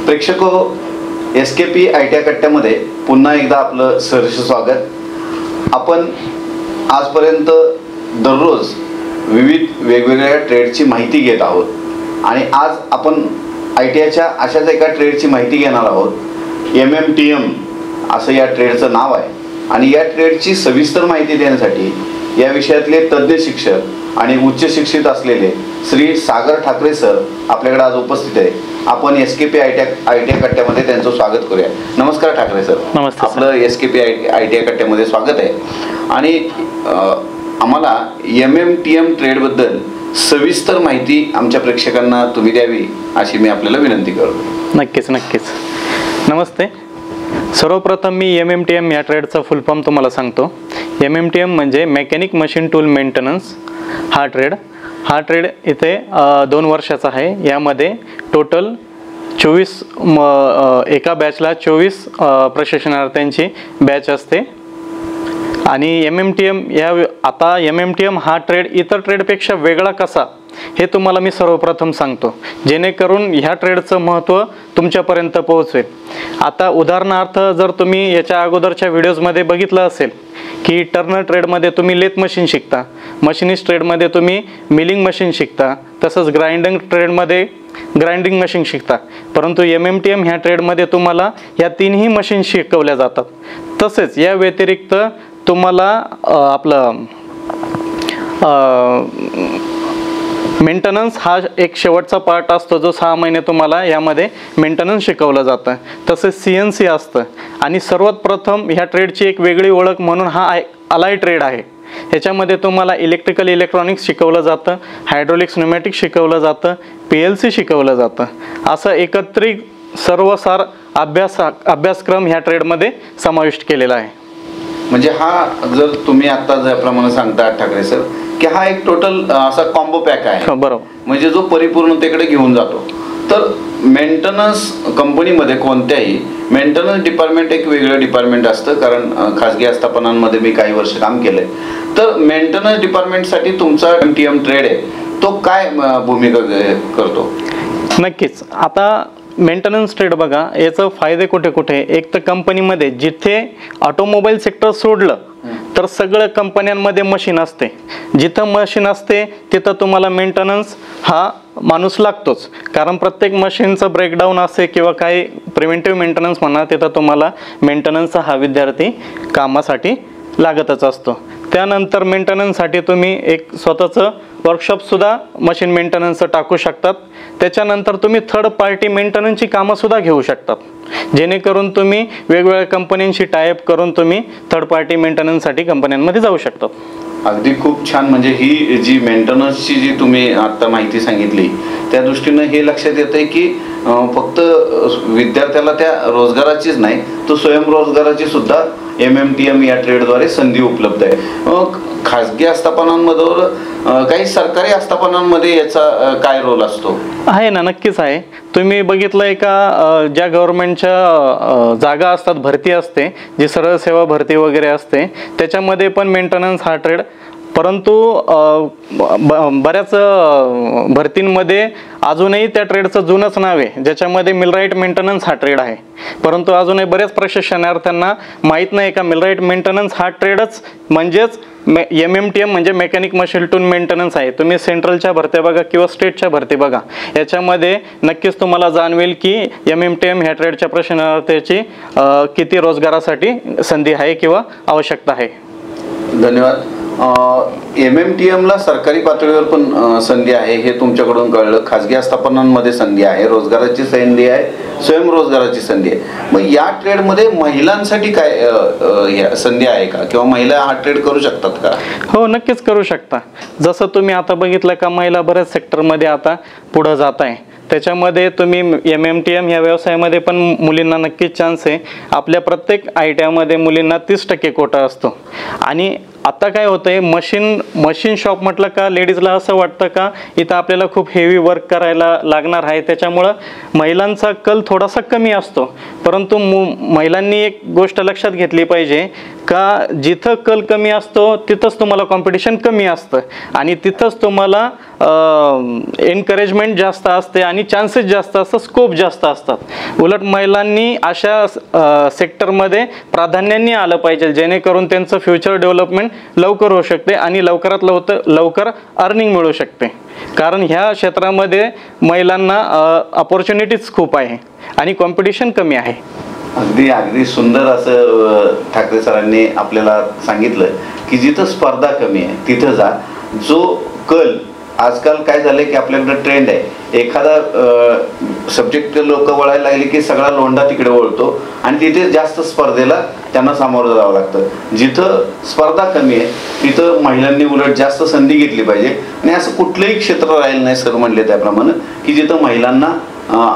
प्रेक्षक SKP ITI कट्ट्यामध्ये पुन्हा एकदा आपलं सहर्ष स्वागत। आपण आजपर्यंत दररोज विविध वेगवेगळ्या ट्रेडची माहिती घेत आहोत आणि आज आपण ITIच्या अशाच एका ट्रेडची माहिती घेणार आहोत। MMTM असं या ट्रेडचं नाव आहे आणि या ट्रेडची सविस्तर माहिती देण्यासाठी या विषयातले तज्ञ शिक्षक आणि उच्च शिक्षित असलेले श्री सागर ठाकरे सर आपल्याकडे आज उपस्थित आहे। आपण SKP ITI कट्ट्यामध्ये त्यांचं स्वागत करूया। नमस्कार ठाकरे सर। नमस्ते। आपलं SKP ITI कट्ट्यामध्ये स्वागत आहे आणि आम्हाला MMTM ट्रेडबद्दल सविस्तर माहिती आमच्या प्रेक्षकांना तुम्ही द्यावी अशी मी आपल्याला विनंती करतो। नक्कीच। नमस्ते। सर्वप्रथम मी MMTM या ट्रेडचा फुल फॉर्म तुम्हाला सांगतो। MMTM म्हणजे मेकॅनिक मशीन टूल मेंटेनन्स हा ट्रेड इथे 2 वर्षाचा आहे। यामध्ये टोटल 24 एका बॅचला 24 प्रशिक्षणार्थ्यांची बॅच असते आणि MMTM हा ट्रेड इतर ट्रेडपेक्षा वेगळा कसा हे तुम्हाला मी सर्वप्रथम सांगतो, जेणेकरून ह्या ट्रेडचं महत्त्व तुमच्यापर्यंत पोहोचेल। आता उदाहरणार्थ जर तुम्ही याच्या अगोदरच्या व्हिडिओजमध्ये बघितलं असेल की टर्नर ट्रेडमध्ये तुम्ही लेथ मशीन शिकता, मशीनिस्ट ट्रेडमध्ये तुम्ही मिलिंग मशीन शिकता, तसंच ग्राइंडिंग ट्रेडमध्ये ग्राइंडिंग मशीन शिकता, परंतु MMTM ह्या ट्रेडमध्ये तुम्हाला या तीनही मशीन शिकवल्या जातात। तसेच या व्यतिरिक्त तुम्हाला आपलं मेंटेनन्स हा एक शेवटचा पार्ट असतो जो 6 महिने तुम्हाला यामध्ये मेंटेनन्स शिकवलं जातं। तसेच CNC असतं आणि सर्वात प्रथम ह्या ट्रेडची एक वेगळी ओळख म्हणून हा अलाय ट्रेड आहे। ह्याच्यामध्ये तुम्हाला इलेक्ट्रिकल इलेक्ट्रॉनिक्स शिकवलं जातं, हायड्रोलिक्स न्यूमॅटिक्स शिकवलं जातं, PLC शिकवलं जातं। असं एकत्रित सर्वसार अभ्यासक्रम ह्या ट्रेडमध्ये समाविष्ट केलेला आहे। म्हणजे हा जर तुम्ही आता ज्याप्रमाणे सांगता ठाकरे सर की हा एक टोटल असा कॉम्बो पॅक आहे, बरोबर, म्हणजे जो परिपूर्णतेकडे घेऊन जातो। तर मेंटेनन्स कंपनीमध्ये कोणत्याही मेंटेनन्स डिपार्टमेंट एक वेगळं डिपार्टमेंट असतं, कारण खाजगी आस्थापनांमध्ये मी काही वर्ष काम केलंय। तर मेंटेनन्स डिपार्टमेंटसाठी तुमचा MMTM ट्रेड आहे तो काय भूमिका करतो? नक्कीच। आता मेंटेनन्स ट्रेड बघा, याचं फायदे कुठे कुठे, एक तर कंपनीमध्ये जिथे ऑटोमोबाईल सेक्टर सोडलं तर सगळ्या कंपन्यांमध्ये मशीन असते, जिथं मशीन असते तिथं तुम्हाला मेंटेनन्स हा माणूस लागतोच, कारण प्रत्येक मशीनचं ब्रेकडाऊन असे किंवा काही प्रिव्हेंटिव्ह मेंटेनन्स म्हणा तिथं तुम्हाला मेंटेनन्सचा हा विद्यार्थी कामासाठी लागतच असतो। त्यानंतर मेंटेनन्ससाठी तुम्ही एक स्वतःचं वर्कशॉपसुद्धा मशीन मेंटेनन्सचं टाकू शकतात। त्याच्यानंतर तुम्ही थर्ड पार्टी मेंटेनन्सची कामंसुद्धा घेऊ शकतात, जेणेकरून तुम्ही वेगवेगळ्या कंपन्यांशी टायअप करून तुम्ही थर्ड पार्टी मेंटेनन्ससाठी कंपन्यांमध्ये जाऊ शकतात। अगदी खूप छान। म्हणजे ही जी मेंटेनन्सची जी तुम्ही आता माहिती सांगितली त्या दृष्टीनं हे लक्षात येतं आहे की फक्त विद्यार्थ्याला त्या रोजगाराचीच नाही तर स्वयंरोजगाराची सुद्धा MMTM या ट्रेडद्वारे संधी उपलब्ध आहे। खाजगी आस्थापनांमध्ये काही सरकारी आस्थापनांमध्ये याचा काय रोल असतो? आहे ना, नक्कीच आहे। तुम्ही बघितलंय का ज्या गव्हर्नमेंटच्या जागा असतात, भरती असते, जी सरळ सेवा भरती वगैरे असते, त्याच्यामध्ये पण मेंटेनन्स हा ट्रेड, परंतु बऱ्याच भरतींमध्ये अजूनही त्या ट्रेडचं जुनंच नाव आहे ज्याच्यामध्ये मिलराईट मेंटेनन्स हा ट्रेड आहे, परंतु अजूनही बऱ्याच प्रशिक्षणार्थ्यांना माहीत नाही का मिलराईट मेंटेनन्स हा ट्रेडच म्हणजेच MMTM म्हणजे मेकॅनिक मशीन टूल मेंटेनन्स आहे। तुम्ही सेंट्रलच्या भरत्या बघा किंवा स्टेटच्या भरती बघा, याच्यामध्ये नक्कीच तुम्हाला जाणवेल की MMTM ह्या ट्रेडच्या प्रशिक्षणार्थीची किती रोजगारासाठी संधी आहे किंवा आवश्यकता आहे। धन्यवाद। MMTM ला सरकारी पातळीवर पण संधी आहे हे तुमच्याकडून कळलं, खाजगी आस्थापनांमध्ये संधी आहे, रोजगाराची संधी आहे, स्वयंरोजगाराची संधी आहे। मग या ट्रेडमध्ये महिलांसाठी काय संधी आहे का किंवा महिला हा ट्रेड करू शकतात का? हो, नक्कीच करू शकता। जसं तुम्ही आता बघितलं का महिला बऱ्याच सेक्टरमध्ये आता पुढे जात आहे, त्याच्यामध्ये तुम्ही MMTM या व्यवसायामध्ये पण मुलींना नक्कीच चान्स आहे। आपल्या प्रत्येक ITI मध्ये मुलींना 30% कोटा असतो आणि आता काय होतंय, मशीन शॉप म्हटलं का लेडीजला असं वाटतं का इथं आपल्याला खूप हेवी वर्क करायला लागणार आहे, त्याच्यामुळं महिलांचा कल थोडासा कमी असतो. परंतु महिलांनी एक गोष्ट लक्षात घेतली पाहिजे का जिथं कल कमी असतो तिथंच तुम्हाला कॉम्पिटिशन कमी असतं आणि तिथंच तुम्हाला एनकरेजमेंट जास्त असते आणि चान्सेस जास्त असतात, स्कोप जास्त असतात. उलट महिलांनी अशा सेक्टरमध्ये प्राधान्याने आलं पाहिजे जेणेकरून त्यांचं फ्युचर डेव्हलपमेंट लवकर होऊ शकते आणि लवकरात लवकर अर्निंग मिळू शकते. कारण ह्या क्षेत्रामध्ये महिलांना अपॉर्च्युनिटीज खूप आहे आणि कॉम्पिटिशन कमी आहे. अगदी सुंदर असं ठाकरे सरांनी आपल्याला सांगितलं की जिथं स्पर्धा कमी आहे तिथं जा. जो कल आजकाल काय झालंय की आपल्याकडे ट्रेंड आहे, एखादा सब्जेक्ट लोक वळायला लागले की सगळा लोंढा तिकडे वळतो आणि तिथे जास्त स्पर्धेला त्यांना सामोरं जावं लागतं. जिथं स्पर्धा कमी आहे तिथं महिलांनी उलट जास्त संधी घेतली पाहिजे आणि असं कुठलंही क्षेत्र राहिलं नाही सर म्हणले त्याप्रमाणे की जिथं महिलांना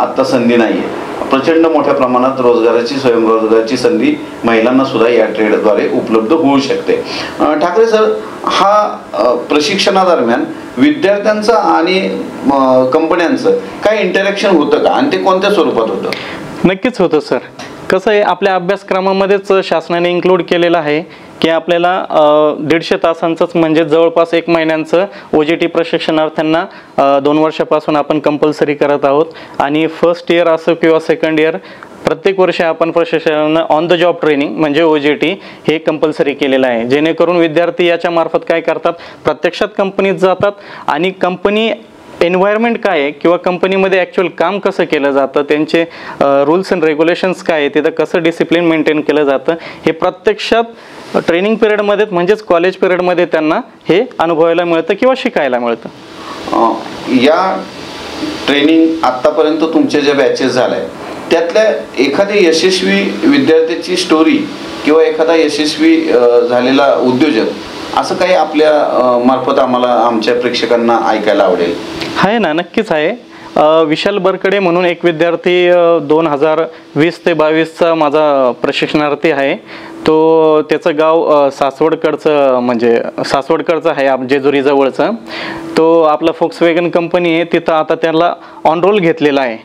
आत्ता संधी नाही आहे. प्रचंड मोठ्या प्रमाणात रोजगाराची, स्वयंरोजगाराची संधी महिलांना सुद्धा या ट्रेडद्वारे उपलब्ध होऊ शकते. ठाकरे सर, हा प्रशिक्षणादरम्यान विद्यार्थ्यांचं आणि कंपन्यांचं काय इंटरॅक्शन होतं का आणि ते कोणत्या स्वरूपात होतं? नक्कीच होतं सर. कसं आहे, आपल्या अभ्यासक्रमामध्येच शासनाने इन्क्लूड केलेलं आहे की आपल्याला 150 तासांचंच म्हणजे जवळपास 1 महिन्यांचं OJT प्रशिक्षणार्थ्यांना 2 वर्षापासून आपण कंपल्सरी करत आहोत. आणि फर्स्ट इयर असो किंवा सेकंड इयर प्रत्येक वर्षी आपण प्रशिक्षणानं ऑन द जॉब ट्रेनिंग म्हणजे OJT हे कंपल्सरी केलेलं आहे. जेणेकरून विद्यार्थी याच्या मार्फत काय करतात, प्रत्यक्षात कंपनीत जातात आणि कंपनी एन्व्हायरमेंट काय आहे किंवा कंपनीमध्ये ॲक्च्युअल काम कसं केलं जातं, त्यांचे रूल्स अँड रेग्युलेशन्स काय आहे, तिथं कसं डिसिप्लिन मेंटेन केलं जातं, हे प्रत्यक्षात ट्रेनिंग पिरियडमध्ये म्हणजेच कॉलेज पिरियडमध्ये त्यांना हे अनुभवायला मिळतं किंवा शिकायला मिळतं. या ट्रेनिंग आत्तापर्यंत तुमचे जे बॅचेस झाले त्यातल्या एखादी यशस्वी विद्यार्थ्याची स्टोरी किंवा एखादा यशस्वी झालेला उद्योजक असं काही आपल्या मार्फत आम्हाला, आमच्या प्रेक्षकांना ऐकायला आवडेल? आहे ना, नक्कीच आहे. विशाल बरकडे म्हणून एक विद्यार्थी 2020 ते 22चा माझा प्रशिक्षणार्थी आहे. तो त्याचं गाव सासवडकडचं आहे, जेजुरी जवळचं. तो आपला फोक्सवॅगन कंपनी आहे, तिथं आता त्याला ऑनरोल घेतलेला आहे.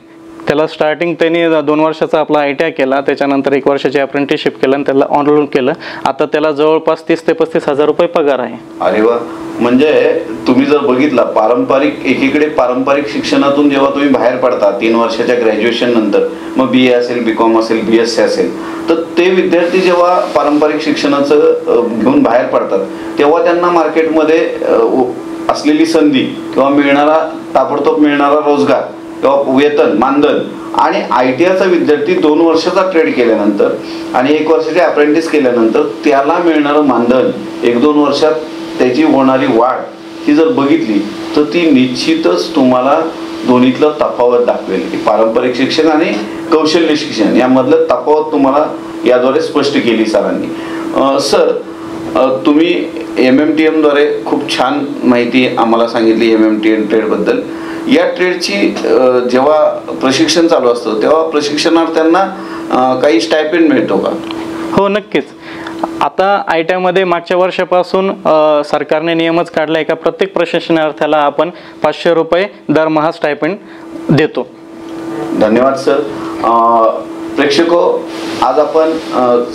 त्याला स्टार्टिंग त्यांनी 2 वर्षाचा आपला ITI केला, त्याच्यानंतर 1 वर्षाची अप्रेंटिसशिप केलं आणि त्याला ऑनरोल केलं. आता त्याला जवळपास 30 ते 35 हजार रुपये पगार आहे. अरे वा. म्हणजे तुम्ही जर बघितला एकीकडे पारंपरिक शिक्षणातून जेव्हा तुम्ही बाहेर पडता 3 वर्षाच्या ग्रॅज्युएशन नंतर, मग BA असेल, BCom असेल, BSc असेल, तर ते विद्यार्थी जेव्हा पारंपरिक शिक्षणाचं घेऊन बाहेर पडतात तेव्हा त्यांना मार्केटमध्ये असलेली संधी किंवा ताबडतोब मिळणारा रोजगार किंवा वेतन, मानधन आणि ITIचा विद्यार्थी 2 वर्षाचा ट्रेड केल्यानंतर आणि 1 वर्षाचे अप्रेंटिस केल्यानंतर त्याला मिळणारं मानधन 1-2 वर्षात त्याची होणारी वाढ ही जर बघितली तर ती निश्चितच तुम्हाला दोन्हीतलं तफावत दाखवेल की पारंपरिक शिक्षण आणि कौशल्य शिक्षण यामधलं तफावत तुम्हाला याद्वारे स्पष्ट केली सरांनी. सर, तुम्ही MMTM द्वारे खूप छान माहिती आम्हाला सांगितली MMTM ट्रेडबद्दल. या ट्रेडची जेव्हा प्रशिक्षण चालू असतं तेव्हा प्रशिक्षणार्थ्यांना काही स्टायपेंड मिळतो का? हो, नक्कीच. आता ITI मध्ये मागच्या वर्षापासून सरकारने नियमच काढला आहे का प्रत्येक प्रशिक्षणार्थ्याला आपण 500 रुपये दरमहा स्टायपेंड देतो. धन्यवाद सर. प्रेक्षको, आज आपण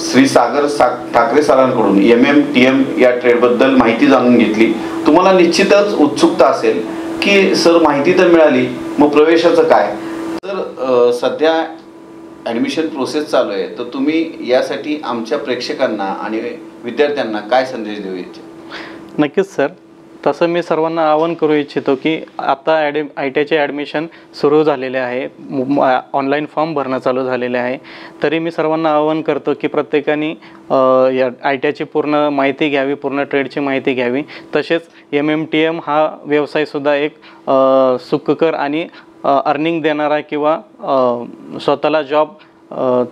श्री सागर ठाकरे सरांकडून MMTM या ट्रेडबद्दल माहिती जाणून घेतली. तुम्हाला निश्चितच उत्सुकता असेल की सर माहिती तर मिळाली, मग प्रवेशाचं काय? तर सध्या ॲडमिशन प्रोसेस चालू आहे, तर तुम्ही यासाठी आमच्या प्रेक्षकांना आणि विद्यार्थ्यांना काय संदेश देऊ इच्छिता? नक्कीच सर. तसं मी सर्वांना आवाहन करू इच्छितो की आता ITIचे ॲडमिशन सुरू झालेले आहे, ऑनलाईन फॉर्म भरणं चालू झालेले आहे. तरी मी सर्वांना आवाहन करतो की प्रत्येकाने या ITIची पूर्ण माहिती घ्यावी, पूर्ण ट्रेडची माहिती घ्यावी. तसेच MMTM हा व्यवसायसुद्धा एक सुखकर आणि अर्निंग देणारा किंवा स्वतःला जॉब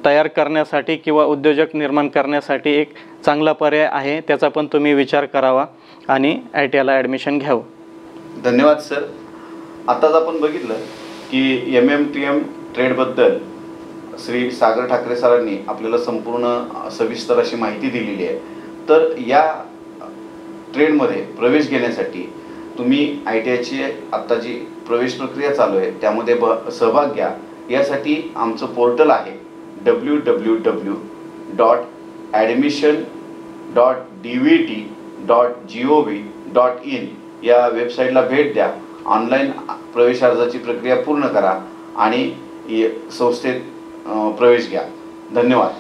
तयार करण्यासाठी किंवा उद्योजक निर्माण करण्यासाठी एक चांगला पर्याय आहे. त्याचा पण तुम्ही विचार करावा आणि ITIला ॲडमिशन घ्यावं. धन्यवाद सर. आताच आपण बघितलं की MMTM ट्रेडबद्दल श्री सागर ठाकरे सरांनी आपल्याला संपूर्ण सविस्तर अशी माहिती दिलेली आहे. तर या ट्रेडमध्ये प्रवेश घेण्यासाठी तुम्ही ITIची आत्ता जी प्रवेश प्रक्रिया चालू आहे त्यामध्ये सहभाग घ्या. यासाठी आमचं पोर्टल आहे www.admission.dvt.gov.in या वेबसाईटला भेट द्या. ऑनलाईन प्रवेश अर्जाची प्रक्रिया पूर्ण करा आणि संस्थेत प्रवेश घ्या. धन्यवाद.